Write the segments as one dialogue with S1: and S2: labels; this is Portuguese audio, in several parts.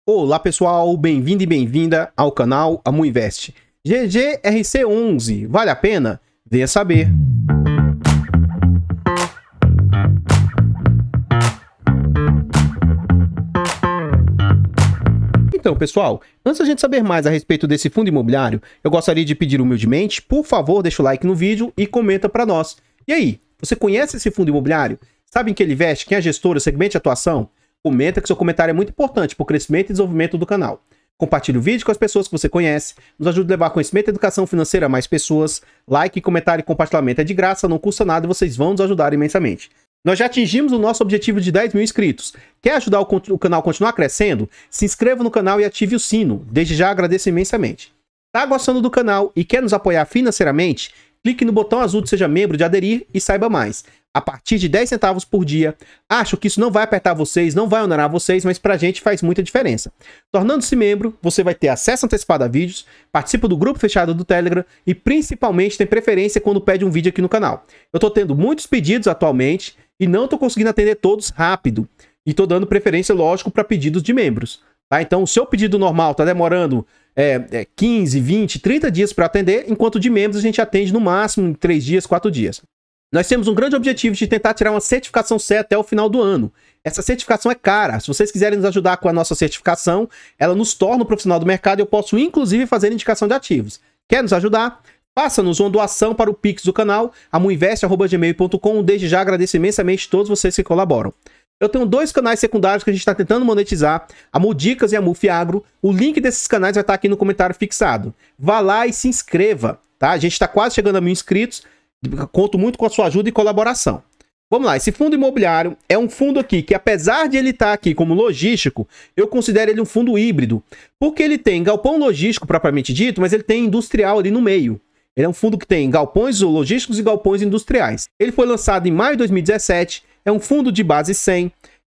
S1: Olá pessoal, bem-vindo e bem-vinda ao canal Amuinvest. GGRC11, vale a pena? Venha saber. Então, pessoal, antes da gente saber mais a respeito desse fundo imobiliário, eu gostaria de pedir humildemente, por favor, deixa o like no vídeo e comenta para nós. E aí, você conhece esse fundo imobiliário? Sabe em que ele investe? Quem é a gestora, segmento de atuação? Comenta que seu comentário é muito importante para o crescimento e desenvolvimento do canal. Compartilhe o vídeo com as pessoas que você conhece, nos ajude a levar conhecimento e educação financeira a mais pessoas. Like, comentário e compartilhamento é de graça, não custa nada e vocês vão nos ajudar imensamente. Nós já atingimos o nosso objetivo de 10 mil inscritos. Quer ajudar o canal a continuar crescendo? Se inscreva no canal e ative o sino. Desde já agradeço imensamente. Tá gostando do canal e quer nos apoiar financeiramente? Clique no botão azul de Seja Membro de aderir e saiba mais. A partir de 10 centavos por dia. Acho que isso não vai apertar vocês, não vai onerar vocês, mas pra gente faz muita diferença. Tornando-se membro, você vai ter acesso antecipado a vídeos, participa do grupo fechado do Telegram e principalmente tem preferência quando pede um vídeo aqui no canal. Eu tô tendo muitos pedidos atualmente e não tô conseguindo atender todos rápido. E tô dando preferência, lógico, para pedidos de membros. Tá? Então o seu pedido normal tá demorando 15, 20, 30 dias para atender, enquanto de membros a gente atende no máximo em 3 dias, 4 dias. Nós temos um grande objetivo de tentar tirar uma certificação C até o final do ano. Essa certificação é cara. Se vocês quiserem nos ajudar com a nossa certificação, ela nos torna um profissional do mercado e eu posso, inclusive, fazer indicação de ativos. Quer nos ajudar? Faça-nos uma doação para o Pix do canal, amuinvest@gmail.com. Desde já agradeço imensamente a todos vocês que colaboram. Eu tenho 2 canais secundários que a gente está tentando monetizar, a Mudicas e a Mufiagro. O link desses canais vai estar aqui no comentário fixado. Vá lá e se inscreva, tá? A gente está quase chegando a 1000 inscritos. Conto muito com a sua ajuda e colaboração. Vamos lá, esse fundo imobiliário é um fundo aqui que, apesar de ele estar aqui como logístico, eu considero ele um fundo híbrido, porque ele tem galpão logístico propriamente dito, mas ele tem industrial ali no meio. Ele é um fundo que tem galpões logísticos e galpões industriais. Ele foi lançado em maio de 2017, é um fundo de base 100,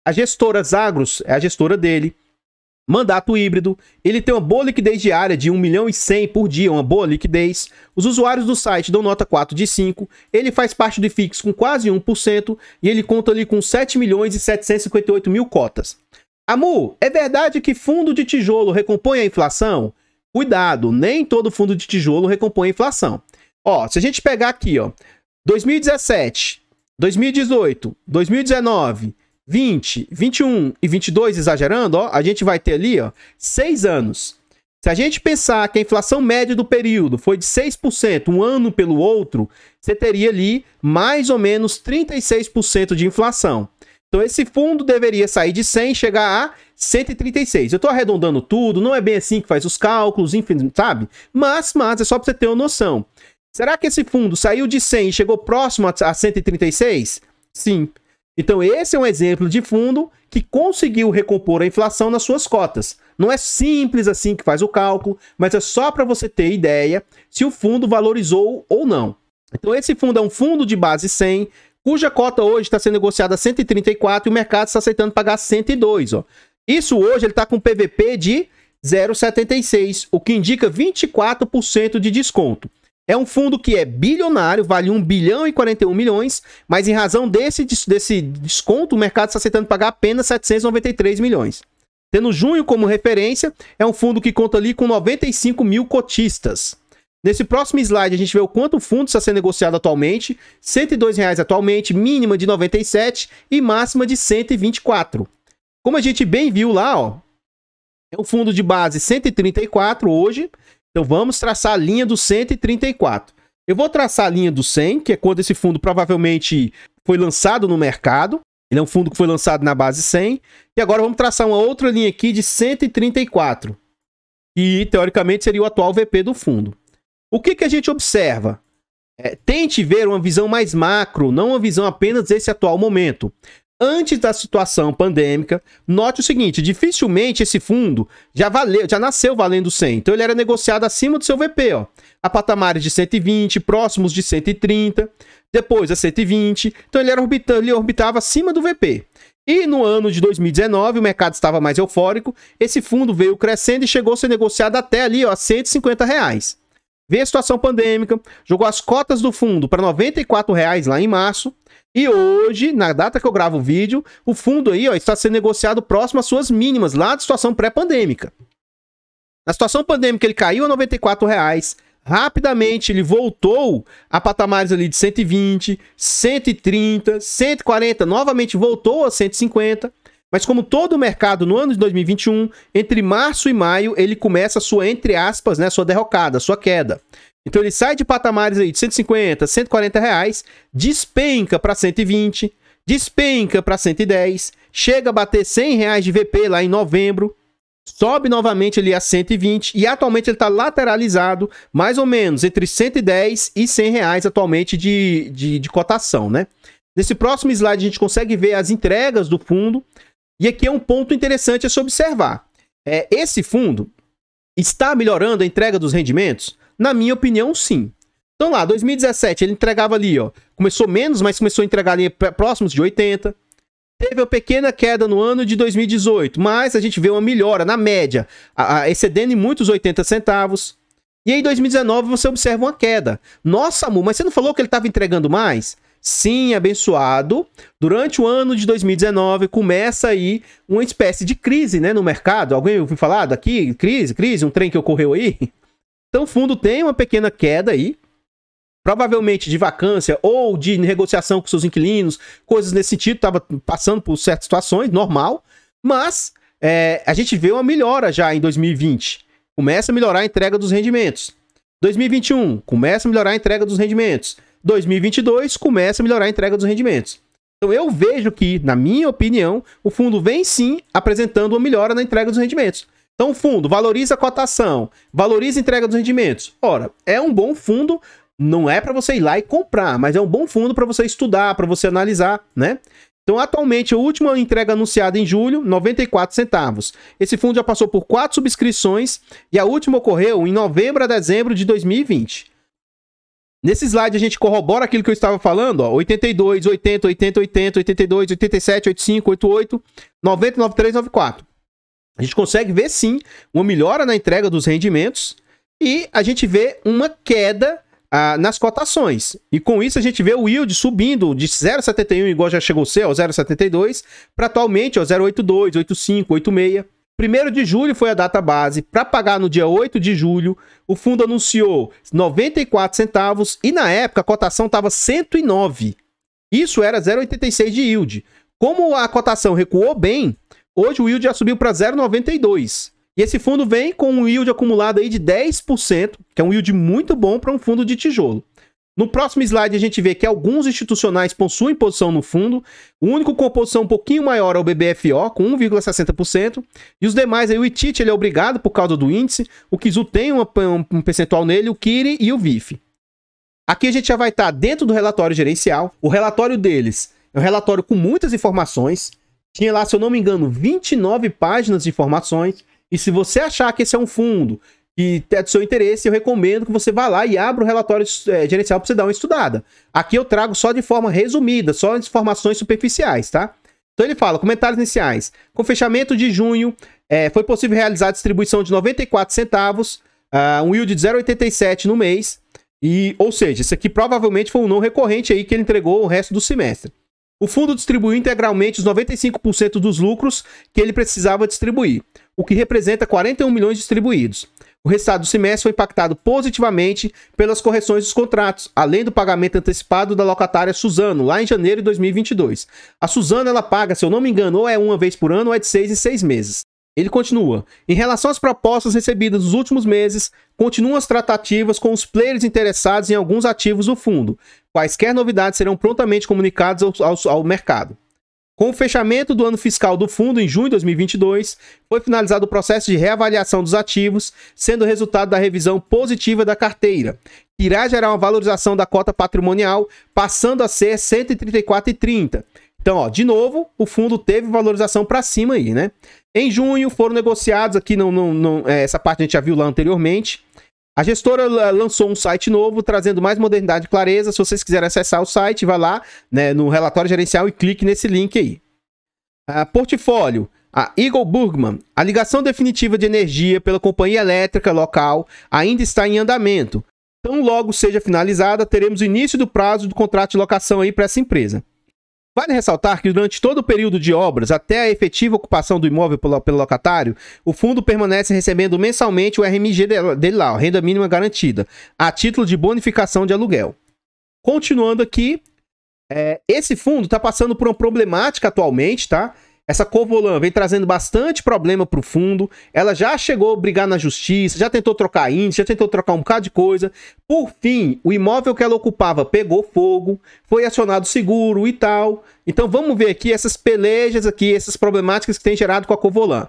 S1: a gestora Zagros é a gestora dele. Mandato híbrido, ele tem uma boa liquidez diária de 1 milhão e 100 por dia, uma boa liquidez. Os usuários do site dão nota 4 de 5, ele faz parte do IFIX com quase 1% e ele conta ali com 7 milhões e 758 mil cotas. Amu, é verdade que fundo de tijolo recompõe a inflação? Cuidado, nem todo fundo de tijolo recompõe a inflação. Ó, se a gente pegar aqui, ó, 2017, 2018, 2019... 20, 21 e 22, exagerando, ó, a gente vai ter ali, ó, 6 anos. Se a gente pensar que a inflação média do período foi de 6%, um ano pelo outro, você teria ali mais ou menos 36% de inflação. Então esse fundo deveria sair de 100 e chegar a 136. Eu estou arredondando tudo, não é bem assim que faz os cálculos, enfim, sabe? Mas é só para você ter uma noção. Será que esse fundo saiu de 100 e chegou próximo a 136? Sim. Então esse é um exemplo de fundo que conseguiu recompor a inflação nas suas cotas. Não é simples assim que faz o cálculo, mas é só para você ter ideia se o fundo valorizou ou não. Então esse fundo é um fundo de base 100, cuja cota hoje está sendo negociada a 134 e o mercado está aceitando pagar 102. Ó. Isso hoje ele está com PVP de 0,76, o que indica 24% de desconto. É um fundo que é bilionário, vale 1 bilhão e 41 milhões, mas em razão desse desconto, o mercado está aceitando pagar apenas 793 milhões. Tendo junho como referência, é um fundo que conta ali com 95 mil cotistas. Nesse próximo slide, a gente vê o quanto o fundo está sendo negociado atualmente, R$ 102 atualmente, mínima de 97 e máxima de 124. Como a gente bem viu lá, ó, é um fundo de base 134 hoje. Então vamos traçar a linha do 134. Eu vou traçar a linha do 100, que é quando esse fundo provavelmente foi lançado no mercado. Ele é um fundo que foi lançado na base 100. E agora vamos traçar uma outra linha aqui de 134. E teoricamente seria o atual VP do fundo. O que a gente observa? Tente ver uma visão mais macro, não uma visão apenas desse atual momento. Antes da situação pandêmica, note o seguinte, dificilmente esse fundo já nasceu valendo 100. Então ele era negociado acima do seu VP, ó, a patamares de 120, próximos de 130, depois a 120. Então ele orbitava acima do VP. E no ano de 2019, o mercado estava mais eufórico, esse fundo veio crescendo e chegou a ser negociado até ali, ó, a R$150. Veio a situação pandêmica, jogou as cotas do fundo para R$94 lá em março. E hoje, na data que eu gravo o vídeo, o fundo aí, ó, está sendo negociado próximo às suas mínimas, lá da situação pré-pandêmica. Na situação pandêmica ele caiu a R$ 94,00. Rapidamente ele voltou a patamares ali de 120, 130, 140, novamente voltou a 150. Mas como todo o mercado no ano de 2021, entre março e maio, ele começa a sua, entre aspas, né, sua derrocada, sua queda. Então ele sai de patamares aí de 150, 140 reais, despenca para 120, despenca para 110, chega a bater 100 reais de VP lá em novembro, sobe novamente ali a 120 e atualmente ele está lateralizado mais ou menos entre 110 e 100 reais atualmente de cotação, né? Nesse próximo slide a gente consegue ver as entregas do fundo e aqui é um ponto interessante a se observar. Esse fundo está melhorando a entrega dos rendimentos? Na minha opinião, sim. Então lá, 2017 ele entregava ali, ó, começou menos, mas começou a entregar ali próximos de 80. Teve uma pequena queda no ano de 2018, mas a gente vê uma melhora na média, excedendo em muitos 80 centavos. E aí em 2019 você observa uma queda. Nossa, amor, mas você não falou que ele estava entregando mais? Sim, abençoado. Durante o ano de 2019 começa aí uma espécie de crise, né, no mercado. Alguém ouviu falar daqui? Crise, um trem que ocorreu aí? Então o fundo tem uma pequena queda aí, provavelmente de vacância ou de negociação com seus inquilinos, coisas nesse sentido, estava passando por certas situações, normal, mas a gente vê uma melhora já em 2020. Começa a melhorar a entrega dos rendimentos. 2021, começa a melhorar a entrega dos rendimentos. 2022, começa a melhorar a entrega dos rendimentos. Então eu vejo que, na minha opinião, o fundo vem sim apresentando uma melhora na entrega dos rendimentos. Então o fundo valoriza a cotação, valoriza a entrega dos rendimentos. Ora, é um bom fundo. Não é para você ir lá e comprar, mas é um bom fundo para você estudar, para você analisar, né? Então, atualmente, a última entrega anunciada em julho, 94 centavos. Esse fundo já passou por 4 subscrições e a última ocorreu em novembro a dezembro de 2020. Nesse slide, a gente corrobora aquilo que eu estava falando, ó, 82, 80, 80, 80, 82, 87, 85, 88, 90, 93, 94. A gente consegue ver, sim, uma melhora na entrega dos rendimentos e a gente vê uma queda nas cotações. E com isso a gente vê o yield subindo de 0,71, igual já chegou a ser, ao 0,72, para atualmente, ó, 0,82, 85, 86. 1º de julho foi a data base para pagar no dia 8 de julho. O fundo anunciou 94 centavos e na época a cotação estava 109. Isso era 0,86 de yield. Como a cotação recuou bem, hoje o yield já subiu para 0,92. E esse fundo vem com um yield acumulado aí de 10%, que é um yield muito bom para um fundo de tijolo. No próximo slide a gente vê que alguns institucionais possuem posição no fundo. O único com posição um pouquinho maior é o BBFO, com 1,60%. E os demais, aí o ITIT ele é obrigado por causa do índice. O Kizu tem um percentual nele, o KIRI e o VIF. Aqui a gente já vai estar dentro do relatório gerencial. O relatório deles é um relatório com muitas informações. Tinha lá, se eu não me engano, 29 páginas de informações. E se você achar que esse é um fundo que é do seu interesse, eu recomendo que você vá lá e abra o relatório gerencial para você dar uma estudada. Aqui eu trago só de forma resumida, só informações superficiais, tá? Então ele fala, comentários iniciais. Com fechamento de junho, foi possível realizar a distribuição de 94 centavos, um yield de 0,87 no mês. Ou seja, isso aqui provavelmente foi um não recorrente aí que ele entregou o resto do semestre. O fundo distribuiu integralmente os 95% dos lucros que ele precisava distribuir, o que representa 41 milhões distribuídos. O resultado do semestre foi impactado positivamente pelas correções dos contratos, além do pagamento antecipado da locatária Suzano, lá em janeiro de 2022. A Suzano, ela paga, se eu não me engano, ou é uma vez por ano ou é de 6 em 6 meses. Ele continua. Em relação às propostas recebidas nos últimos meses, continuam as tratativas com os players interessados em alguns ativos do fundo. Quaisquer novidades serão prontamente comunicadas ao mercado. Com o fechamento do ano fiscal do fundo em junho de 2022, foi finalizado o processo de reavaliação dos ativos, sendo o resultado da revisão positiva da carteira, que irá gerar uma valorização da cota patrimonial, passando a ser R$ 134,30. Então, ó, de novo, o fundo teve valorização para cima aí, né? Em junho foram negociados, aqui essa parte a gente já viu lá anteriormente. A gestora lançou um site novo, trazendo mais modernidade e clareza. Se vocês quiserem acessar o site, vai lá, né, no relatório gerencial e clique nesse link aí. Portfólio. A Eagle Burgman. A ligação definitiva de energia pela companhia elétrica local ainda está em andamento. Então, logo seja finalizada, teremos o início do prazo do contrato de locação aí para essa empresa. Vale ressaltar que durante todo o período de obras, até a efetiva ocupação do imóvel pelo locatário, o fundo permanece recebendo mensalmente o RMG dele lá, renda mínima garantida, a título de bonificação de aluguel. Continuando aqui, esse fundo está passando por uma problemática atualmente, tá? Essa Covolan vem trazendo bastante problema para o fundo. Ela já chegou a brigar na justiça, já tentou trocar índice, já tentou trocar um bocado de coisa. Por fim, o imóvel que ela ocupava pegou fogo, foi acionado seguro e tal. Então vamos ver aqui essas pelejas aqui, essas problemáticas que tem gerado com a Covolan.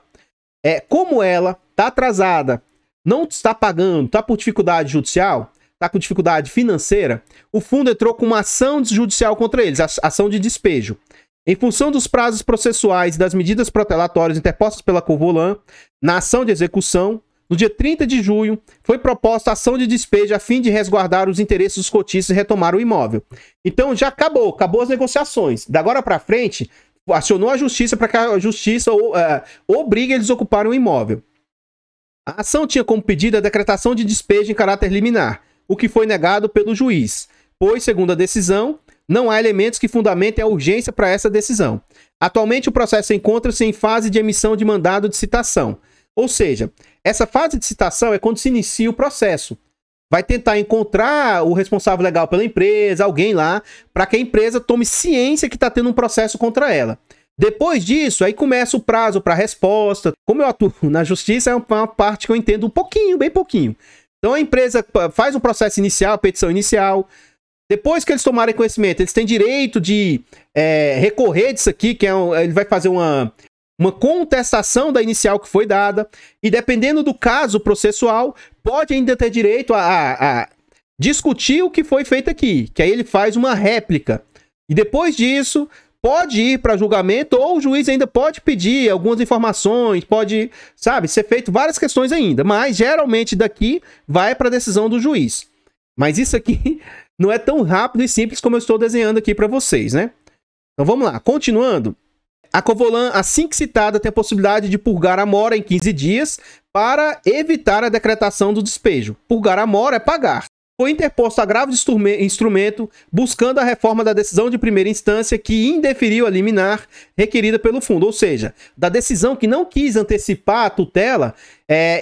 S1: Como ela está atrasada, não está pagando, está por dificuldade judicial, está com dificuldade financeira, o fundo entrou com uma ação judicial contra eles, ação de despejo. Em função dos prazos processuais e das medidas protelatórias interpostas pela Covolan, na ação de execução, no dia 30 de junho, foi proposta a ação de despejo a fim de resguardar os interesses dos cotistas e retomar o imóvel. Então já acabou as negociações. Da agora para frente, acionou a justiça para que a justiça obrigue eles a ocuparem o imóvel. A ação tinha como pedido a decretação de despejo em caráter liminar, o que foi negado pelo juiz, pois, segundo a decisão, não há elementos que fundamentem a urgência para essa decisão. Atualmente, o processo encontra-se em fase de emissão de mandado de citação. Ou seja, essa fase de citação é quando se inicia o processo. Vai tentar encontrar o responsável legal pela empresa, alguém lá, para que a empresa tome ciência que está tendo um processo contra ela. Depois disso, aí começa o prazo para resposta. Como eu atuo na justiça, é uma parte que eu entendo um pouquinho, bem pouquinho. Então a empresa faz um processo inicial, a petição inicial. Depois que eles tomarem conhecimento, eles têm direito de recorrer disso aqui, que ele vai fazer uma contestação da inicial que foi dada. E dependendo do caso processual, pode ainda ter direito a discutir o que foi feito aqui. Que aí ele faz uma réplica. E depois disso, pode ir para julgamento, ou o juiz ainda pode pedir algumas informações, pode, ser feito várias questões ainda. Mas geralmente daqui vai para a decisão do juiz. Mas isso aqui não é tão rápido e simples como eu estou desenhando aqui para vocês, né? Então vamos lá, continuando. A Covolan, assim que citada, tem a possibilidade de purgar a mora em 15 dias para evitar a decretação do despejo. Purgar a mora é pagar. Foi interposto agravo de instrumento buscando a reforma da decisão de primeira instância que indeferiu a liminar requerida pelo fundo. Ou seja, da decisão que não quis antecipar a tutela,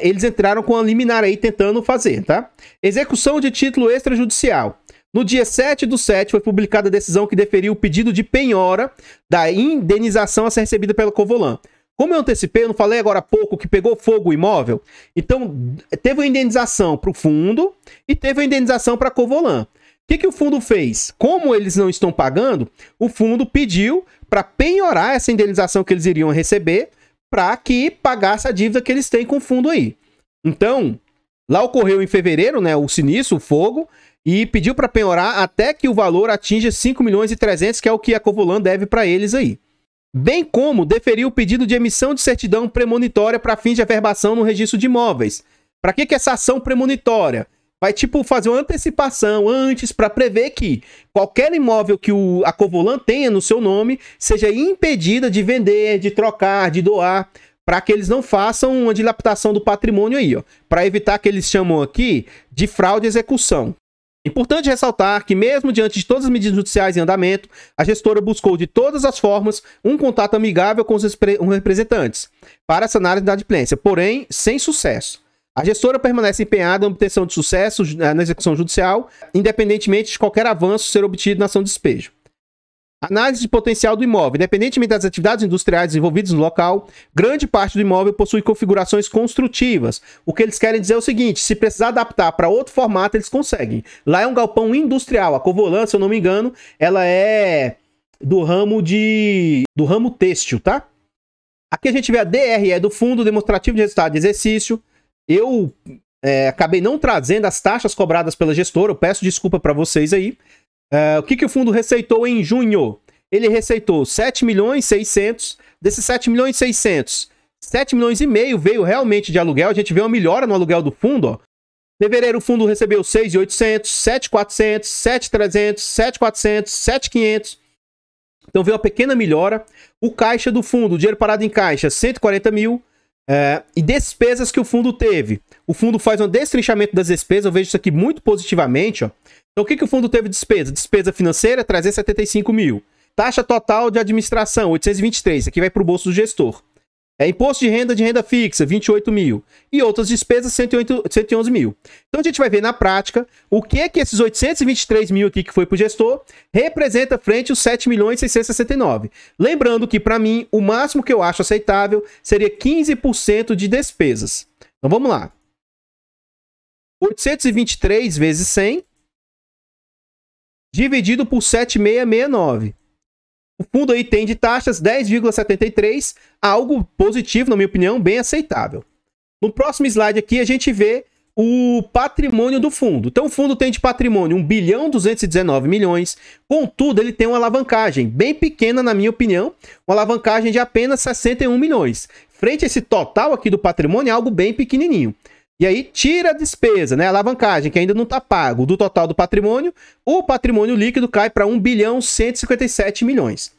S1: eles entraram com a liminar aí tentando fazer, tá? Execução de título extrajudicial. No dia 7/7 foi publicada a decisão que deferiu o pedido de penhora da indenização a ser recebida pela Covolan. Como eu antecipei, eu não falei agora há pouco que pegou fogo o imóvel? Então, teve uma indenização para o fundo e teve uma indenização para a Covolan. O que o fundo fez? Como eles não estão pagando, o fundo pediu para penhorar essa indenização que eles iriam receber para que pagasse a dívida que eles têm com o fundo aí. Então, lá ocorreu em fevereiro, né, o sinistro, o fogo, e pediu para penhorar até que o valor atinja 5.300.000, que é o que a Covolan deve para eles aí. Bem como deferiu o pedido de emissão de certidão premonitória para fins de averbação no registro de imóveis. Para que essa ação premonitória? Vai, fazer uma antecipação antes para prever que qualquer imóvel que a Covolan tenha no seu nome seja impedida de vender, de trocar, de doar, para que eles não façam uma dilapidação do patrimônio aí, ó, para evitar que eles chamam aqui de fraude e execução. Importante ressaltar que, mesmo diante de todas as medidas judiciais em andamento, a gestora buscou de todas as formas um contato amigável com os representantes para sanar a inadimplência, porém sem sucesso. A gestora permanece empenhada na obtenção de sucesso na execução judicial, independentemente de qualquer avanço ser obtido na ação de despejo. Análise de potencial do imóvel. Independentemente das atividades industriais desenvolvidas no local, grande parte do imóvel possui configurações construtivas. O que eles querem dizer é o seguinte: se precisar adaptar para outro formato, eles conseguem. Lá é um galpão industrial. A Covolan, se eu não me engano, ela é do ramo têxtil, tá? Aqui a gente vê a DRE do Fundo Demonstrativo de Resultado de Exercício. Eu acabei não trazendo as taxas cobradas pela gestora. Eu peço desculpa para vocês aí. O que o fundo receitou em junho? Ele receitou 7.600.000. Desses 7.600.000, 7,5 milhões veio realmente de aluguel. A gente vê uma melhora no aluguel do fundo, ó. Fevereiro o fundo recebeu 6.800, 7.400, 7.300, 7.400, 7.500. Então veio uma pequena melhora. O caixa do fundo, o dinheiro parado em caixa, 140 mil. E despesas que o fundo teve. O fundo faz um destrinchamento das despesas. Eu vejo isso aqui muito positivamente, ó. Então, o que o fundo teve de despesa? Despesa financeira, 375 mil. taxa total de administração, 823, aqui vai para o bolso do gestor. Imposto de renda fixa, 28 mil. E outras despesas, 111 mil. Então a gente vai ver na prática o que é que esses 823 mil aqui que foi para o gestor representa frente aos 7 milhões 669. Lembrando que para mim o máximo que eu acho aceitável seria 15% de despesas. Então vamos lá. 823 vezes 100 dividido por 7,669. O fundo aí tem de taxas 10,73, algo positivo, na minha opinião, bem aceitável. No próximo slide aqui, a gente vê o patrimônio do fundo. Então, o fundo tem de patrimônio 1 bilhão 219 milhões, contudo, ele tem uma alavancagem bem pequena, na minha opinião, uma alavancagem de apenas 61 milhões. Frente a esse total aqui do patrimônio, é algo bem pequenininho. E aí, tira a despesa, né? A alavancagem, que ainda não está pago do total do patrimônio, o patrimônio líquido cai para 1 bilhão 157 milhões.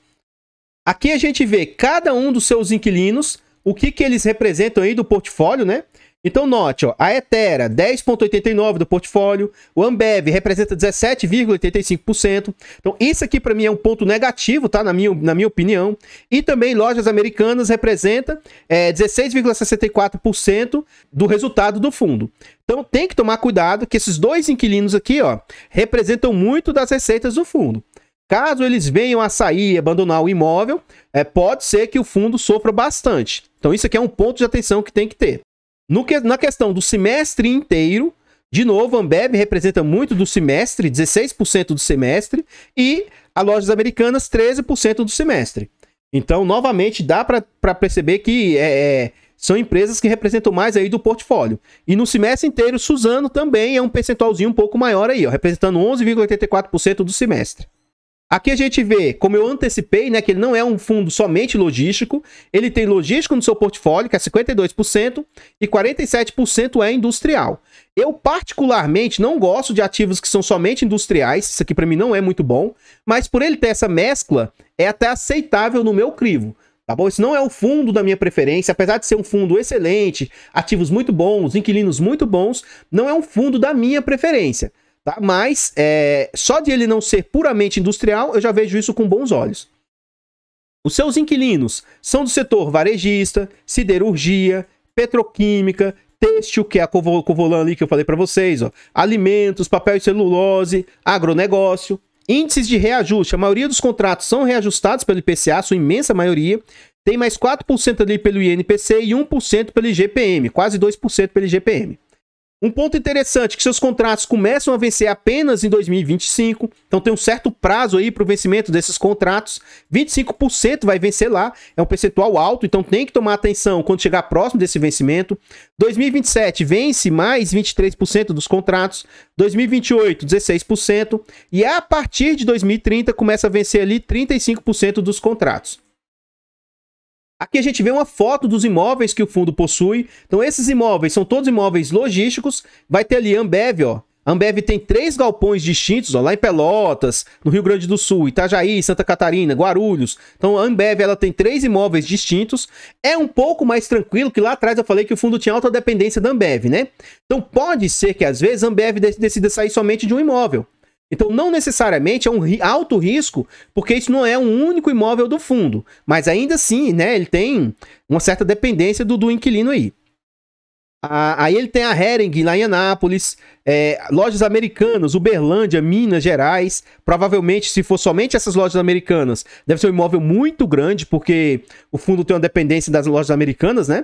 S1: Aqui a gente vê cada um dos seus inquilinos, o que eles representam aí do portfólio, né? Então, note, ó, a Etera, 10,89% do portfólio, o Ambev representa 17,85%. Então, isso aqui para mim é um ponto negativo, tá? Na minha opinião. E também Lojas Americanas representa 16,64% do resultado do fundo. Então, tem que tomar cuidado que esses dois inquilinos aqui, ó, representam muito das receitas do fundo. Caso eles venham a sair, abandonar o imóvel, pode ser que o fundo sofra bastante. Então, isso aqui é um ponto de atenção que tem que ter. Na questão do semestre inteiro, de novo, a Ambev representa muito do semestre, 16% do semestre, e a Lojas Americanas, 13% do semestre. Então, novamente, dá para perceber que são empresas que representam mais aí do portfólio. E no semestre inteiro, Suzano também é um percentualzinho um pouco maior aí, ó, representando 11,84% do semestre. Aqui a gente vê, como eu antecipei, né, que ele não é um fundo somente logístico, ele tem logístico no seu portfólio, que é 52%, e 47% é industrial. Eu particularmente não gosto de ativos que são somente industriais, isso aqui para mim não é muito bom, mas por ele ter essa mescla, é até aceitável no meu crivo. Tá bom? Esse não é o fundo da minha preferência, apesar de ser um fundo excelente, ativos muito bons, inquilinos muito bons, não é um fundo da minha preferência. Tá? Mas, só de ele não ser puramente industrial, eu já vejo isso com bons olhos. Os seus inquilinos são do setor varejista, siderurgia, petroquímica, têxtil, que é a Covolan ali que eu falei para vocês, ó, alimentos, papel e celulose, agronegócio, índices de reajuste. A maioria dos contratos são reajustados pelo IPCA, sua imensa maioria. Tem mais 4% ali pelo INPC e 1% pelo IGPM, quase 2% pelo IGPM. Um ponto interessante, que seus contratos começam a vencer apenas em 2025, então tem um certo prazo aí para o vencimento desses contratos, 25% vai vencer lá, é um percentual alto, então tem que tomar atenção quando chegar próximo desse vencimento. 2027 vence mais 23% dos contratos, 2028 16%, e a partir de 2030 começa a vencer ali 35% dos contratos. Aqui a gente vê uma foto dos imóveis que o fundo possui. Então esses imóveis são todos imóveis logísticos. Vai ter ali Ambev, ó. A Ambev tem 3 galpões distintos, ó, lá em Pelotas, no Rio Grande do Sul, Itajaí, Santa Catarina, Guarulhos. Então a Ambev ela tem 3 imóveis distintos. É um pouco mais tranquilo, que lá atrás eu falei que o fundo tinha alta dependência da Ambev, né? Então pode ser que às vezes a Ambev decida sair somente de um imóvel. Então, não necessariamente é um alto risco, porque isso não é um único imóvel do fundo. Mas ainda assim, né, ele tem uma certa dependência do inquilino aí. Aí ele tem a Hering lá em Anápolis, Lojas Americanas, Uberlândia, Minas Gerais. Provavelmente, se for somente essas lojas americanas, deve ser um imóvel muito grande, porque o fundo tem uma dependência das lojas americanas, né?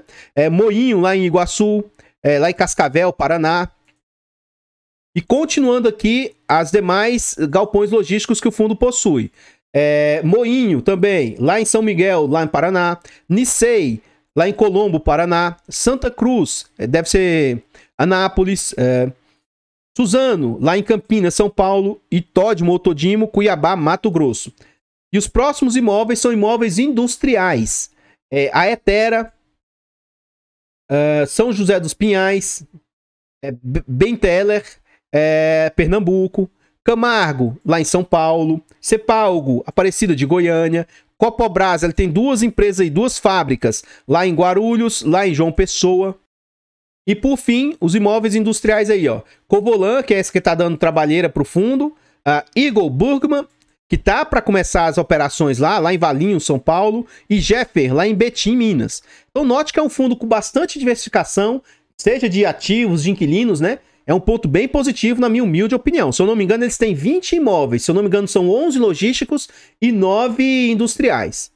S1: Moinho lá em Iguaçu, lá em Cascavel, Paraná. E continuando aqui, as demais galpões logísticos que o fundo possui. Moinho também, lá em São Miguel, lá em Paraná. Nicei, lá em Colombo, Paraná. Santa Cruz, deve ser Anápolis. Suzano, lá em Campinas, São Paulo. E Todimo, Todimo, Cuiabá, Mato Grosso. E os próximos imóveis são imóveis industriais. A Etera, São José dos Pinhais, Benteler, Pernambuco, Camargo, lá em São Paulo, Cepalgo, Aparecida de Goiânia, Copobras, ele tem 2 empresas e 2 fábricas, lá em Guarulhos, lá em João Pessoa. E por fim, os imóveis industriais aí, ó, Covolan, que é esse que tá dando trabalheira pro fundo, Eagle Burgman, que tá para começar as operações lá em Valinhos, São Paulo, e Jeffer, lá em Betim, Minas. Então note que é um fundo com bastante diversificação, seja de ativos, de inquilinos, né? É um ponto bem positivo na minha humilde opinião. Se eu não me engano, eles têm 20 imóveis, se eu não me engano, são 11 logísticos e 9 industriais.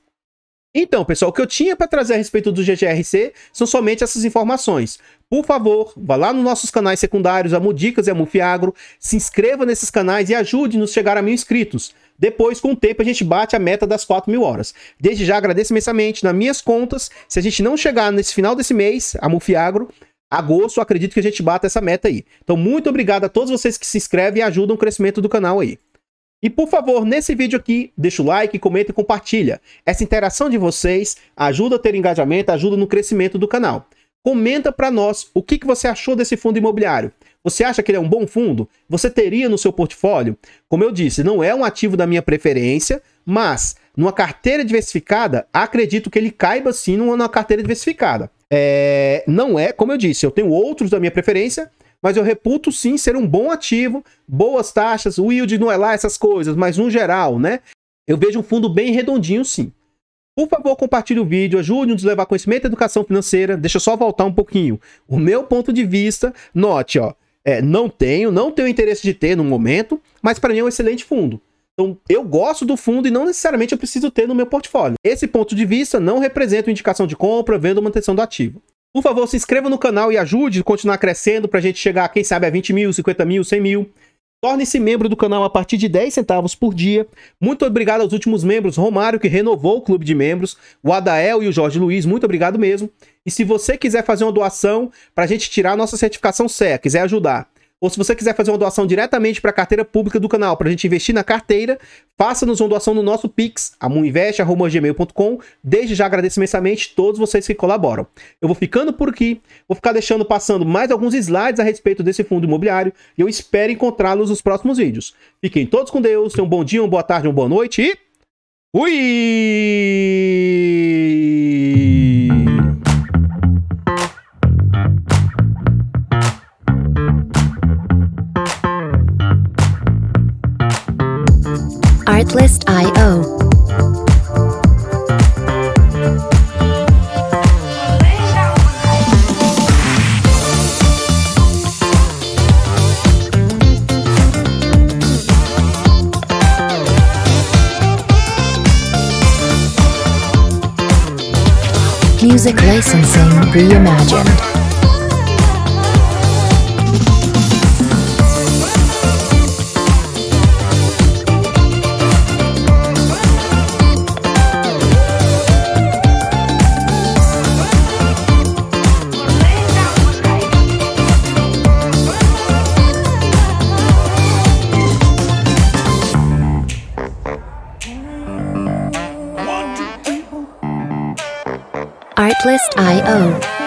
S1: Então, pessoal, o que eu tinha para trazer a respeito do GGRC são somente essas informações. Por favor, vá lá nos nossos canais secundários, a Mudicas e a Mufiagro, se inscreva nesses canais e ajude-nos a chegar a 1000 inscritos. Depois, com o tempo, a gente bate a meta das 4.000 horas. Desde já, agradeço imensamente. Nas minhas contas, se a gente não chegar nesse final desse mês, a Mufiagro, agosto, acredito que a gente bata essa meta aí. Então, muito obrigado a todos vocês que se inscrevem e ajudam o crescimento do canal aí. E por favor, nesse vídeo aqui, deixa o like, comenta e compartilha. Essa interação de vocês ajuda a ter engajamento, ajuda no crescimento do canal. Comenta para nós o que você achou desse fundo imobiliário. Você acha que ele é um bom fundo? Você teria no seu portfólio? Como eu disse, não é um ativo da minha preferência, mas numa carteira diversificada, acredito que ele caiba sim numa carteira diversificada. Não é, como eu disse, eu tenho outros da minha preferência, mas eu reputo sim ser um bom ativo, boas taxas, o yield não é lá essas coisas, mas no geral, né? Eu vejo um fundo bem redondinho sim. Por favor, compartilhe o vídeo, ajude-nos a levar conhecimento e educação financeira. Deixa eu só voltar um pouquinho. O meu ponto de vista, note, ó, não tenho interesse de ter no momento, mas para mim é um excelente fundo. Então, eu gosto do fundo e não necessariamente eu preciso ter no meu portfólio. Esse ponto de vista não representa uma indicação de compra, venda ou manutenção do ativo. Por favor, se inscreva no canal e ajude a continuar crescendo para a gente chegar, quem sabe, a 20 mil, 50 mil, 100 mil. Torne-se membro do canal a partir de 10 centavos por dia. Muito obrigado aos últimos membros. Romário, que renovou o clube de membros. O Adael e o Jorge Luiz, muito obrigado mesmo. E se você quiser fazer uma doação para a gente tirar a nossa certificação CEA, quiser ajudar, ou se você quiser fazer uma doação diretamente para a carteira pública do canal, para a gente investir na carteira, faça-nos uma doação no nosso Pix, amuinvest@gmail.com. Desde já agradeço imensamente todos vocês que colaboram. Eu vou ficando por aqui, vou ficar passando mais alguns slides a respeito desse fundo imobiliário e eu espero encontrá-los nos próximos vídeos. Fiquem todos com Deus, tenham um bom dia, uma boa tarde, uma boa noite e... fui!
S2: Artlist.io. Music licensing reimagined. Artlist.io.